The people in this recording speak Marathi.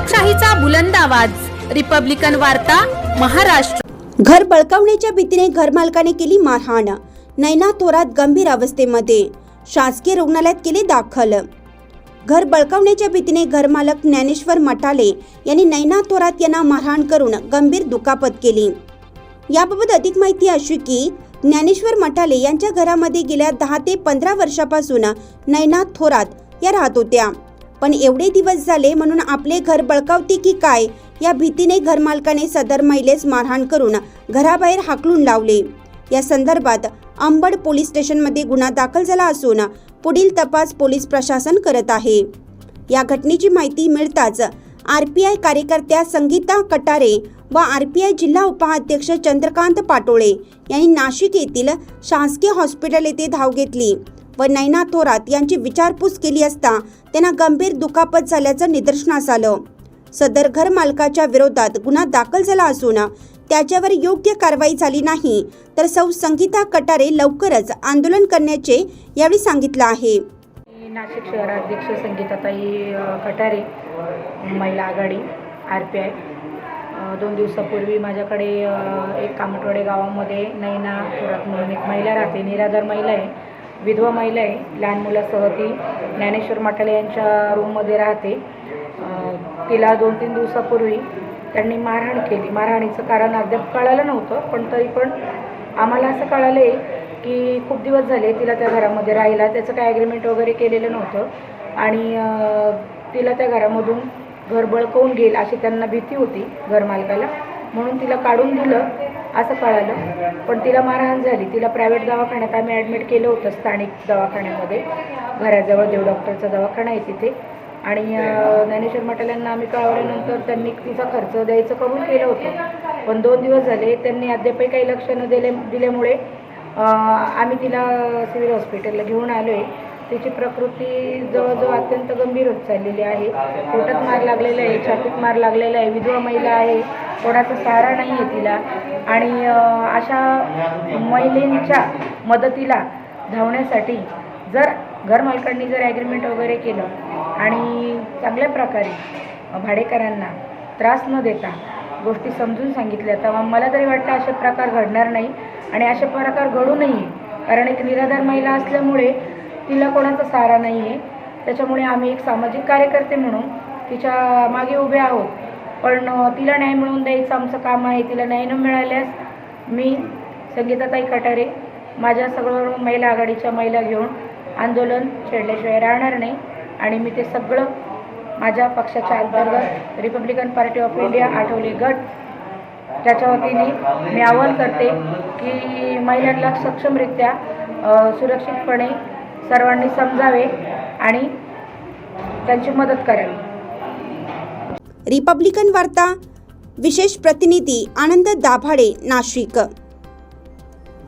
लोकशाहीचा बुलंद आवाज, रिपब्लिकन वार्ता, महाराष्ट्र। घर बळकावण्याच्या भीतीने घरमालकाने केली मारहाण, नैना थोरात गंभीर अवस्थेमध्ये, शासकीय रुग्णालयात केले दाखल। घर बळकावण्याच्या भीतीने घरमालक ज्ञानेश्वर मटाले यांनी नैना थोरात यांना मारहाण करून गंभीर दुखापत केली। याबाबत अधिक माहिती अशी की ज्ञानेश्वर मटाले यांच्या घरामध्ये गेल्या 10 ते 15 वर्षापासून नैना थोरात या राहत होत्या, पण एवढे दिवस झाले म्हणून आपले घर बळकावते की काय या भीतीने घरमालकाने सदर महिलेस मारहाण करून घराबाहेर हाकलून लावले। या संदर्भात अंबड पोलीस स्टेशनमध्ये गुन्हा दाखल झाला असून पुढील तपास पोलीस प्रशासन करत आहे। या घटनेची माहिती मिळताच आरपीआय कार्यकर्त्या संगीता कटारे व आरपीआय जिल्हा उपाध्यक्ष चंद्रकांत पाटोळे यांनी नाशिक येथील शासकीय हॉस्पिटल येथे धाव घेतली व नैना थोरात यांची विचारपूस केली असता त्यांना गंभीर दुखापत झाल्याचं निदर्शनास आलं। सदर घर मालकाच्या विरोधात गुन्हा दाखल झाला असून त्याच्यावर योग्य कारवाई झाली नाही तर सौ संगीता कटारे लवकरच आंदोलन करण्याचे यावेळी सांगितलं आहे। नाशिक शहराध्यक्ष संगीताताई कटारे, महिला आघाडी आरपीआय। 2 दिवसापूर्वी माझ्याकडे एक कामटवाडे गावामध्ये नैना थोरात म्हणून एक महिला राहते, निराधार महिला आहे, विधवा महिला आहे, लहान मुलासह ती ज्ञानेश्वर मटाले यांच्या रूममध्ये राहते। तिला 2-3 दिवसापूर्वी त्यांनी मारहाण केली। मारहाणीचं कारण अद्याप कळालं नव्हतं, पण तरी पण आम्हाला असं कळालं आहे की खूप दिवस झाले तिला त्या घरामध्ये राहिला, त्याचं काय ॲग्रीमेंट वगैरे केलेलं नव्हतं आणि तिला त्या घरामधून घर बळकावून घेईल अशी त्यांना भीती होती घरमालकाला, म्हणून तिला काढून दिलं असं कळालं। पण तिला मारहाण झाली। तिला प्रायव्हेट दवाखान्यात आम्ही ॲडमिट केलं होतं, स्थानिक दवाखान्यामध्ये, घराजवळ देव डॉक्टरचा दवाखाना आहे तिथे। आणि ज्ञानेश्वर मटाल्यांना आम्ही कळवल्यानंतर त्यांनी तिचा खर्च द्यायचं कबूल केलं होतं, पण 2 दिवस झाले त्यांनी अद्यापही काही लक्ष न दिल्यामुळे आम्ही तिला सिव्हिल हॉस्पिटलला घेऊन आलो आहे। तिची प्रकृती जवळजवळ अत्यंत गंभीर होत चाललेली आहे। पोटात मार लागलेला आहे, छातीत मार लागलेला आहे, विधवा महिला आहे, कोणाचा सहारा नाही आहे तिला। आणि अशा महिलांच्या मदतीला धावण्यासाठी जर घरमालकांनी जर ॲग्रीमेंट वगैरे केलं आणि चांगल्या प्रकारे भाडेकरांना त्रास न देता गोष्टी समजून सांगितल्या तर मला तरी वाटतं असे प्रकार घडणार नाही आणि असे प्रकार घडू नये। कारण एक निराधार महिला असल्यामुळे तिला कोणाचा सहारा नाही आहे, त्याच्यामुळे आम्ही एक सामाजिक कार्यकर्ते म्हणून तिच्या मागे उभे आहोत। पण तिला न्याय मिळवून द्यायचं आमचं काम आहे। तिला न्याय न मिळाल्यास मी संगीताताई कटारे माझ्या सगळं महिला आघाडीच्या महिला घेऊन आंदोलन छेडल्याशिवाय राहणार नाही आणि मी ते सगळं माझ्या पक्षाच्या अंतर्गत Republican party of India Athawale गट त्याच्या वतीने मी आवाहन करते की महिलांना सक्षमरित्या सुरक्षितपणे सर्वांनी समजावे आणि त्यांची मदत करावी। रिपब्लिकन वार्ता विशेष प्रतिनिधी आनंद दाभाडे, नाशिक।